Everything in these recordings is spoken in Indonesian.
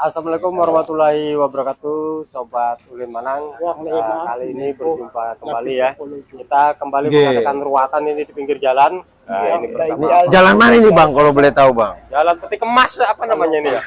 Assalamualaikum warahmatullahi wabarakatuh, Sobat Ulin Manang. Kali ini berjumpa kembali ya. Kita kembali mengadakan ruatan ini di pinggir jalan. Ini bersama. Jalan mana ini Bang, kalau boleh tahu Bang? Jalan Peti Kemas, apa namanya ini ya?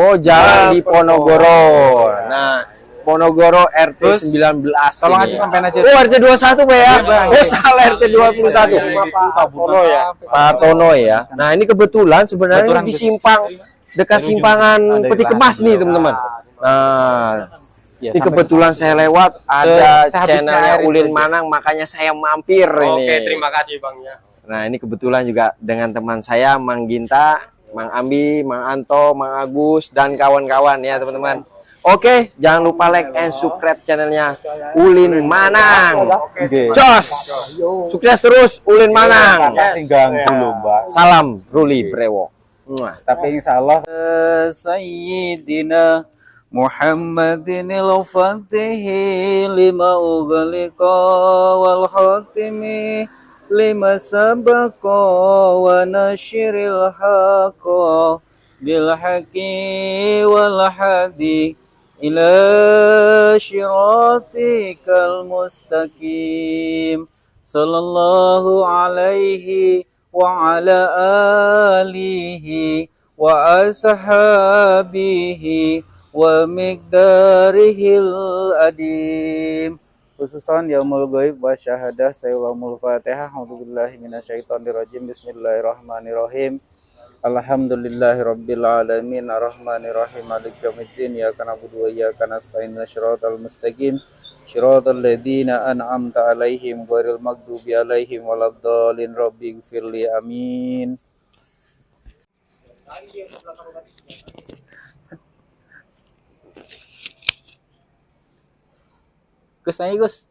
Oh, jalan di Ponorogo. Nah, Ponorogo RT 19. Tolong aja sampein aja. Oh, RT 21 Pak ya? Oh, salah RT 21. Pak Tono ya. Pak Tono ya. Nah, ini kebetulan sebenarnya di simpang dekat simpangan Peti Kemas nih, teman-teman. Nah, ini kebetulan saya lewat ada channelnya Ulin Manang, makanya saya mampir ini. Oke, terima kasih Bang ya. Nah, ini kebetulan juga dengan teman saya, Mang Ginta, Mang Ambi, Mang Anto, Mang Agus, dan kawan-kawan ya teman-teman. Oke, jangan lupa like and subscribe channelnya Ulin Manang. Jos, sukses terus Ulin Manang. Ganggu loh Mbak. Salam Ruli Brewo. Tapi insya Allah Sayyidina Muhammadin al-Fatihi lima ughliqa wal khatimi lima sabaqa wa nasyiril haqqa bil haqqi wal hadi ila syiratikal mustaqim sallallahu alaihi wa ala alihi wa ashabihi wa miqdarihil adim. Khususan yaumul ghaib wa syahadah sayyidul fatihah. A'udzubillahi minasyaitonirrajim. Bismillahirrahmanirrahim. Alhamdulillahirabbil alamin arrahmanirrahim maliki yaumiddin iyyaka na'budu wa iyyaka nasta'in shiratal mustaqim shiratal ladzina an'amta 'alaihim ghairil maghdubi 'alaihim waladdallin rabbighfirli amin. Gus, nanya Gus.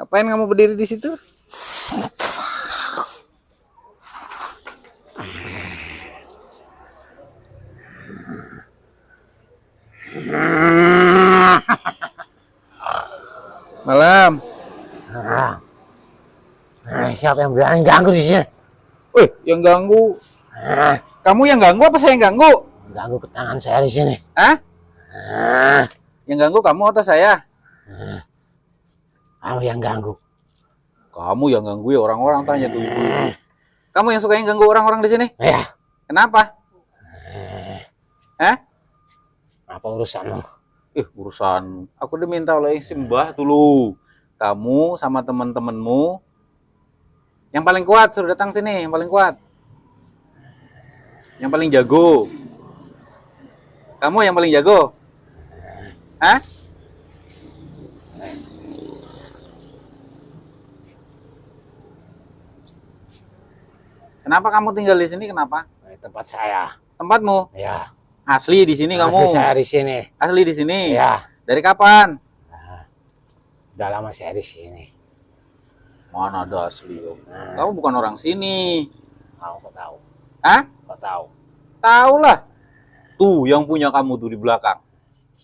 Ngapain kamu berdiri di situ? Malam. Siapa yang berani ganggu di sini? Wih, yang ganggu. Kamu yang ganggu apa saya yang ganggu? Ganggu ke tangan saya di sini. Hah? Yang ganggu kamu atau saya? Kamu yang ganggu. Kamu yang ganggu ya, orang-orang tanya tuh ibu. Kamu yang suka yang ganggu orang-orang di sini? Ya. Kenapa? Apa urusanmu? Urusan. Aku diminta oleh Simbah dulu. Kamu sama teman-temanmu yang paling kuat suruh datang sini, yang paling kuat. Yang paling jago. Kamu yang paling jago. Kenapa kamu tinggal di sini? Kenapa? Tempat saya. Tempatmu? Ya. Asli di sini kamu? Asli saya di sini. Asli di sini? Ya. Dari kapan? Udah lama saya di sini. Mana ada asli? Kamu bukan orang sini. Kau tahu? Hah? Kau tahu? Tahu lah. Tuh yang punya kamu tuh di belakang.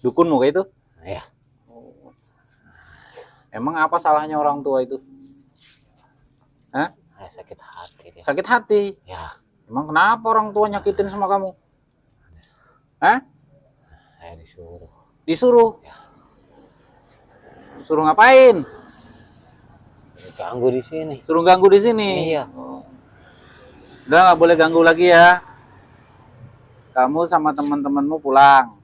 Dukunmu kayak itu? Ya. Emang apa salahnya orang tua itu? Hah? Sakit hati dia. Sakit hati? Ya. Emang kenapa orang tua nyakitin sama kamu? Hah? Saya disuruh. Disuruh? Ya. Suruh ngapain? Ganggu di sini. Suruh ganggu di sini? Iya. Udah nggak boleh ganggu lagi ya. Kamu sama teman-temanmu pulang.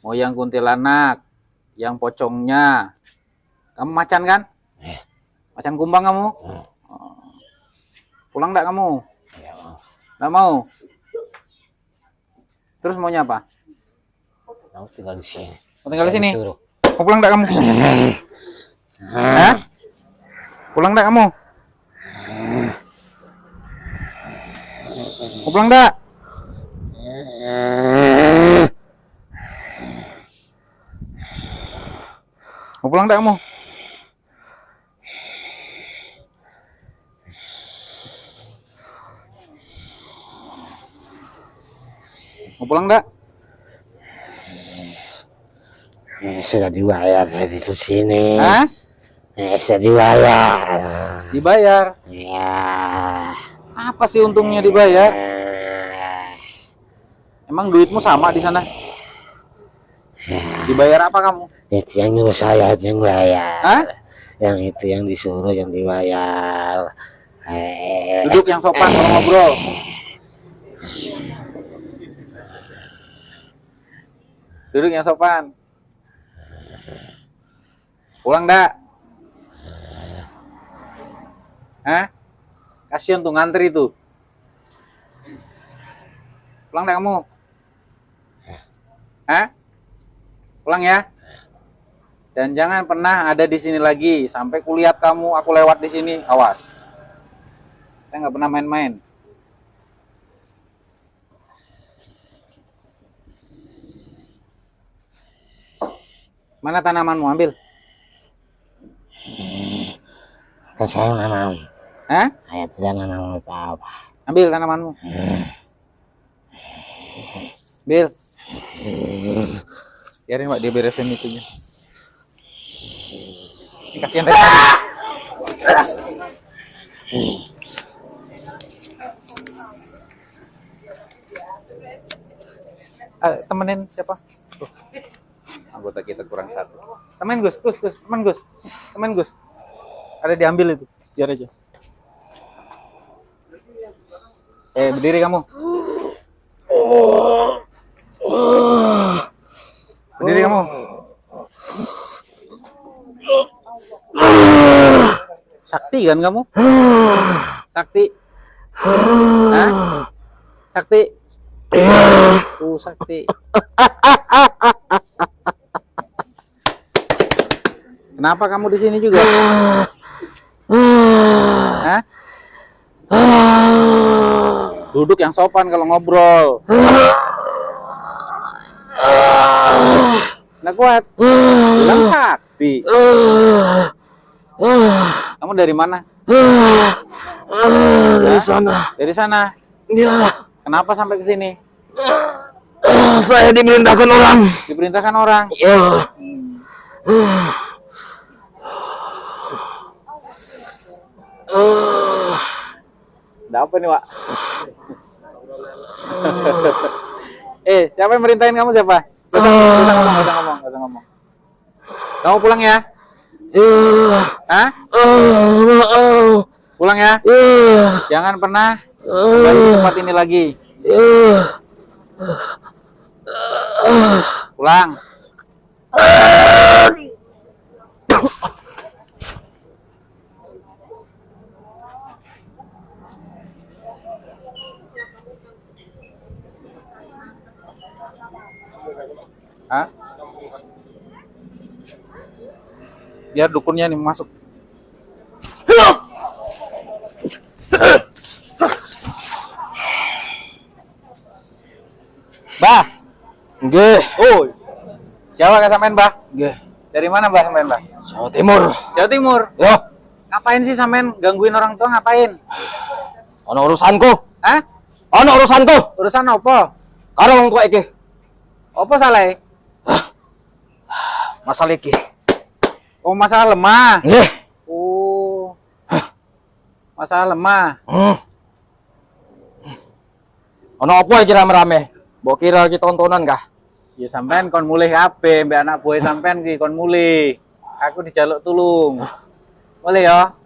Mau yang kuntilanak, yang pocongnya. Kamu macan kan? Macan kumbang kamu? Pulang enggak kamu? Ya, mau. Enggak mau? Terus maunya apa? Kamu tinggal di sini. Mau tinggal di sini? Disuruh. Mau pulang enggak kamu? Hah? Pulang enggak kamu? Mau pulang enggak? Mau pulang enggak kamu? Mau pulang enggak? Sudah dibayar dari itu sini. Hah? Sudah dibayar. Dibayar? Ya. Apa sih untungnya dibayar? Emang duitmu sama di sana? Dibayar apa kamu? Itu yang nyuruh saya yang bayar. Hah? Yang itu yang disuruh yang dibayar. Duduk yang sopan kalau ngobrol. Duduk yang sopan. Pulang dak? Hah? Kasian tuh ngantri tuh. Pulang dak kamu? Hah? Pulang ya. Dan jangan pernah ada di sini lagi sampai kulihat kamu aku lewat di sini. Awas. Saya nggak pernah main-main. Mana tanamanmu? Ambil. Kan saya nanam. Hah? Saya tidak nanam apa-apa. Ambil tanamanmu. Ambil. Biarin Pak dia beresin itunya. Ini kasihan tadi. Temenin siapa? Tuh. Anggota kita kurang satu. Temen Gus, temen Gus. Ada diambil itu, biar aja. Berdiri kamu. Berdiri kamu. Sakti kan kamu? Sakti. Hah? Sakti. Sakti. Kenapa kamu di sini juga? Hah? Duduk yang sopan kalau ngobrol. Nggak kuat. Bilang Sakti. Kamu dari mana? Dari sana. Dari sana. Ya, Kenapa sampai ke sini? saya diperintahkan orang. Diperintahkan orang. Ya. Ada apa nih, Pak? Siapa yang merintahin kamu siapa? Gak usah ngomong. Kamu pulang ya? Hah? Pulang ya? Jangan pernah kembali ke tempat ini lagi. Pulang. Hah? Biar dukunnya nih masuk. Bah. Nggih. Oh. Jawa gak sampean, Bah? Nggih. Dari mana, Bah, sampean, Bah? Jawa Timur. Jawa Timur. Yo, Ngapain sih sampean gangguin orang tua ngapain? ono urusanku. Hah? Ono urusanku. Urusan apa? Karo wong tuwa iki. Apa salah? Masalah iki. Oh, masalah lemah. Nggih. Oh. Masalah lemah. Ono apa iki rame-rame? Mbok kira iki tontonan kah? Ya sampean kon mulih kabeh mbek anak buah sampean ki kon mulih. Aku dijaluk tulung. Boleh ya?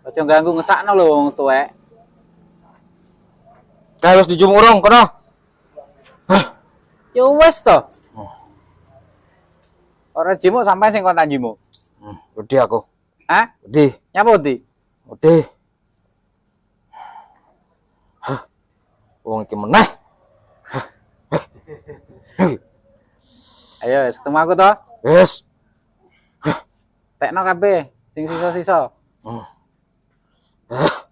Aja ganggu ngesakno lho wong tuwek. Kae wis dijumurung kono. Ya wis to. Ora jimuk sampean sing kon tak jimuk. Wedi aku. Hah? Wedi. Nyapa di? Wedi. Wong iki meneh. Ayo wis ketemu aku to. Wis. Tekno kabeh sing sisa-sisa.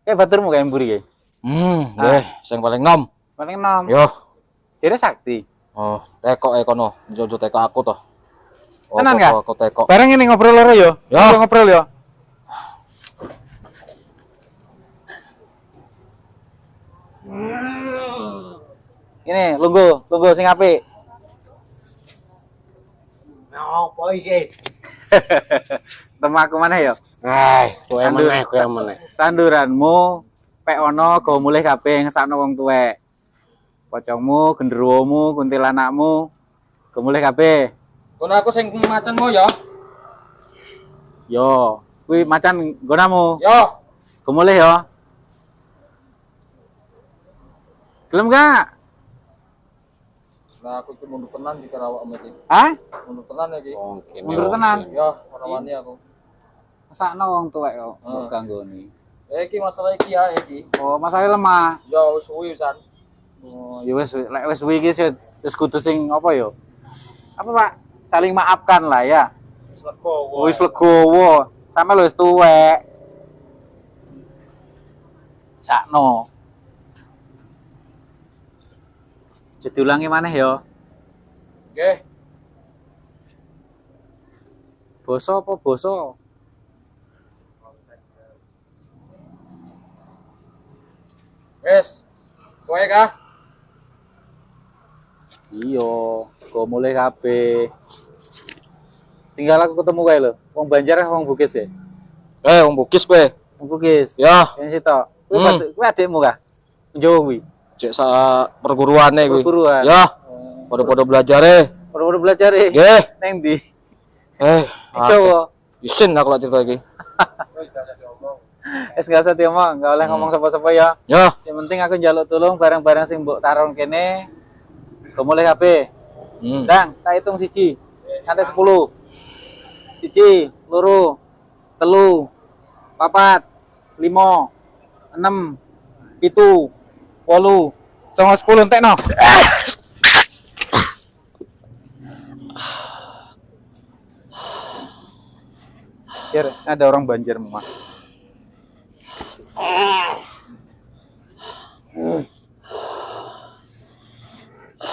Kayak baturmu kayak mburi kayak. Nggih, sing paling nom. Paling enom. Yo. Jere Sakti. Oh, teko kono. Jojo teko aku to. Tenan gak? Aku teko. Bareng ini ngobrol loro yo. Ya. Ngobrol yo. Ini lungguh sing apik. Apa iki? Temu aku mana yo? Kowe meneh. Tanduranmu pek ono go mulih kabeh ngesakno wong tuwek. pocongmu, genderuwomu, kuntilanakmu, gemulih kabeh. Kono aku sing macanmu ya. Yo, kuwi macan nggonamu. Yo. Gemulih ya. Gelem gak? Nah, aku iki mundur tenan iki karo awakmu iki. Hah? Mundur tenan iki. Mundur tenan. Ya, ora wani aku. Sakno wong tuwek kok mbok ganggoni. Iki masalah iki ya iki. Oh, masalah lemah. Ya wis suwi wisan. Oh, ya wis lek wis suwi iki wis kudu sing apa ya? Apa, Pak? Saling maafkan lah ya. Wis legowo. Wis legowo. Sampe lho wis tuwek. Sakno. Jadi ulangi maneh ya. Nggih. Boso apa boso? Wes. Kowe kah? Iya, kok mulai kabeh. Tinggal aku ketemu kae lho. Wong Banjar wong Bugis ya? Wong Bugis kowe. Wong Bugis. Ya, Yang situ. Kuwi adikmu kah? Jawa kuwi. cek sa perguruane kuwi. Perguruan. Ya. Padha-padha belajar Ora belajar e. Nggih. Neng ndi? Jawa. Jawa. Isin aku lak cerita iki. Wis gak usah diomong, gak oleh ngomong sapa-sapa ya. Ya. Yang penting aku njaluk tolong barang-barang sing mbok taruh kene. Kok mulai kabeh. Dang, tak hitung siji. Sampai 10. Siji, loro, telu, papat, 5, 6, 7, 8, 9, 10 entekno. Biar ada orang Banjar Mas.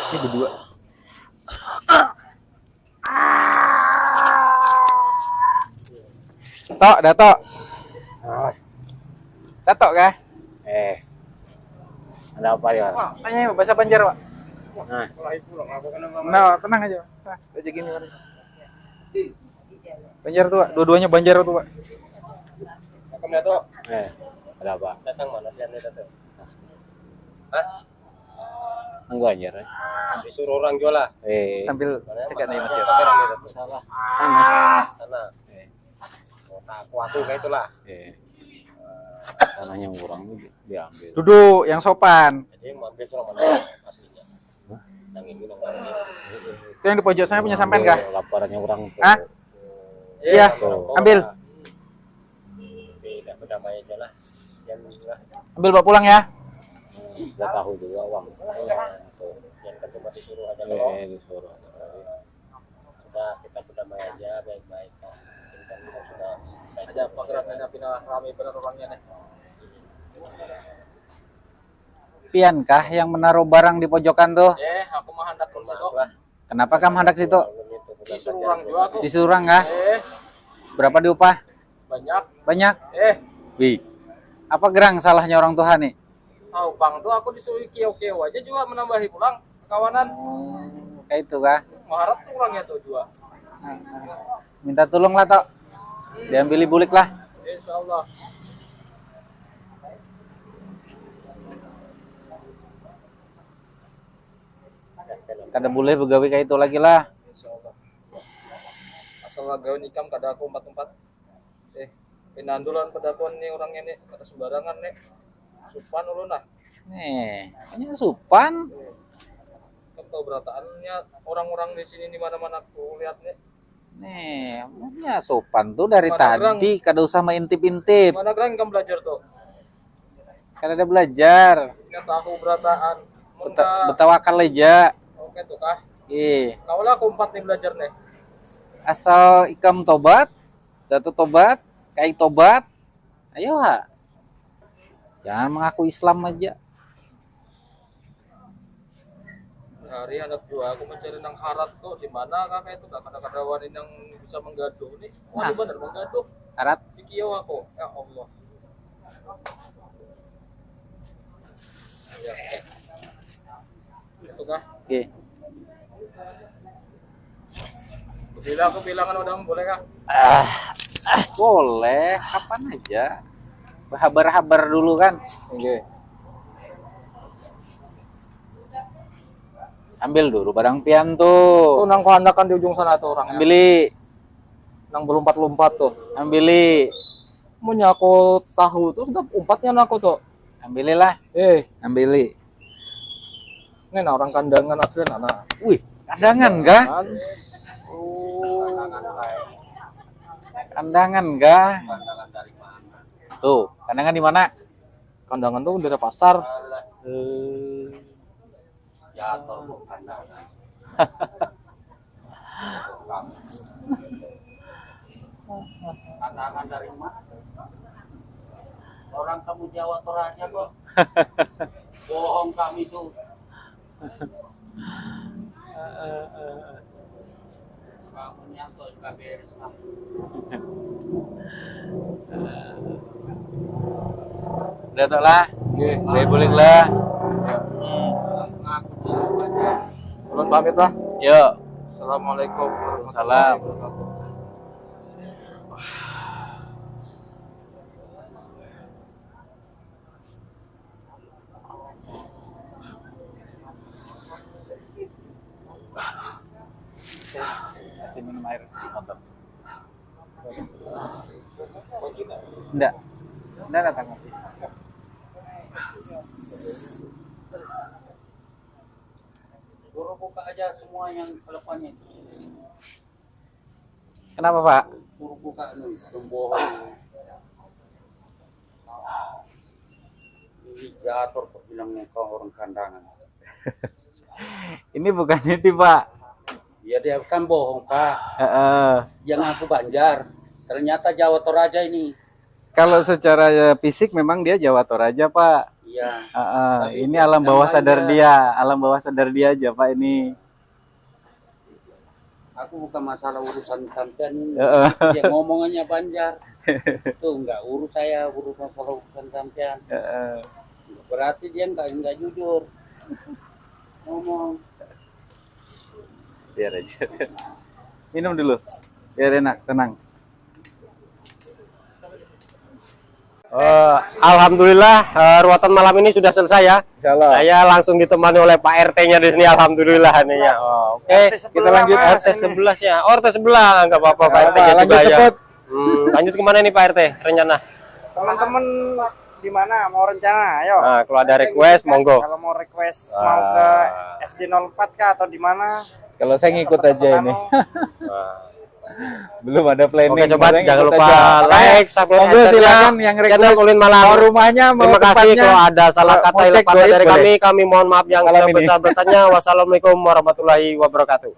Ini berdua. Tok, datok. Datok kah? Ada apa ya? Wah, tanya bahasa Banjar, Pak. Nah, tenang aja. Aja gini, Pak. Banjar tuh, Pak. Dua-duanya Banjar tuh, Pak. Ada apa? Datang mana sih Anda datang? Enggak anjir. Disuruh orang jual lah. Sambil cekat nih, Mas. Salah. Tanah. Sana. Oh, tak kuatu kayak itulah. Tanahnya kurang diambil. Duduk yang sopan. Jadi mampir orang mana aslinya. Yang ini yang ini. Itu yang di pojok sana punya sampean kah? Laporannya kurang. Hah? Iya, ambil. Tidak berdamai aja lah. Yang Ambil bawa pulang ya. Enggak tahu juga uang. yang ketemu disuruh aja loh. Disuruh. Sudah kita berdamai aja baik-baik. Kan kita sudah selesai. Ada penggeraknya pindah ramai bener orangnya nih. Pian kah yang menaruh barang di pojokan tuh? Aku mah hendak ke situ. Kenapa kamu hendak situ? Disuruh orang juga aku. Disuruh orang kah? Berapa diupah? Banyak. Banyak? Wih. Apa gerang salahnya orang tua nih? Tahu bang tuh aku disuruh kio-kio aja juga menambahi pulang kawanan. Kayak itu kah? Maharap tuh orangnya tuh juga. Minta tolong lah tok. Diambil bulik lah. Insya Allah. Kada boleh begawe kayak itu lagi lah. Insya Allah. Asal gawe nikam kada aku empat-empat. Pinandulan pedatuan nih orangnya nih kada sembarangan nih. Supan ulun lah. Nih, kayaknya supan. Kan tahu berataannya orang-orang di sini di mana-mana aku lihat nih. Nih, makanya sopan tuh dari Mana tadi kada usah maintip-intip. Mana keren kamu belajar tuh? Kada ada belajar. Ya tahu berataan. Betawakal aja. Oke tuh kah? Kau lah aku empat nih belajar nih. Asal ikam tobat, satu tobat, kai tobat. Ayo ha. Jangan mengaku Islam aja. Hari anak dua aku mencari nang harat tuh di mana kakak itu gak kada wanita yang bisa menggaduh nih. Wah, di bener menggaduh. Harat Di kieu aku. Ya Allah. Ya. Itu kah? oke. Bila aku bilangan udah boleh kah? Boleh, kapan aja. Berhabar-habar dulu kan. Oke. Ambil dulu barang pian tuh. Tuh nang kehandakan di ujung sana tuh orang. Ambili, Nang berlompat-lompat tuh. ambili, Punya aku tahu tuh sudah umpatnya aku tuh. ambililah, ambili. Ini nah orang kandangan asli nah. Wih, kandangan kah? Kan. Kandangan kah? Tuh, kandangan di mana? Kandangan tuh dari pasar. Kandangan dari mana? Orang kamu Jawa Toraja kok. Bohong kami tuh. Kamu nyanto juga beres kamu. Udah tuh lah. Nggih. Boleh lah. Ngaku tuh aja. Ulun pamit lah. Yuk. Assalamualaikum Salam. Kasih minum air di motor. Enggak. Enggak datang masih. Suruh buka aja semua yang teleponnya. Kenapa, Pak? Suruh buka nih, bohong. Ini jatuh kok bilangnya kau orang kandangan. Ini bukannya itu, Pak. Ya dia kan bohong, Pak. Heeh. Yang aku Banjar. Ternyata Jawa Toraja ini. Kalau secara fisik memang dia Jawa Toraja, Pak. Iya. Tapi Ini dia alam bukan bawah sadar Banjar. dia, alam bawah sadar dia aja, Pak ini. Aku bukan masalah urusan sampean ini. Heeh. Dia ngomongannya Banjar. Tuh enggak urus saya, urus masalah urusan sampean. Heeh. Berarti dia enggak jujur. Ngomong. Biar aja. Minum dulu. Biar enak, tenang. Alhamdulillah ruatan malam ini sudah selesai ya. Insyaallah. Saya langsung ditemani oleh Pak RT-nya di sini. Alhamdulillah nih ya. Oke, Kita lanjut. RT 11 ya. Oh, RT 11 enggak apa-apa Pak RT nya Lanjut juga ya. cepet. Lanjut kemana nih Pak RT rencana? Teman-teman di mana mau rencana? Ayo. Nah, kalau ada request monggo. Kalau mau request mau ke SD 04 kah atau di mana? Kalau saya ngikut aja ini. Belum ada planning. Oke sobat, Saya jangan ngikut lupa aja. like, subscribe, Monggo and silakan share-nya. yang Channel request Ulin Malang. mau rumahnya, mau Terima kasih tempatnya. kalau ada salah kata Mau yang cek patah goib dari boleh. kami mohon maaf yang Malam ini. sebesar-besarnya. Wassalamualaikum warahmatullahi wabarakatuh.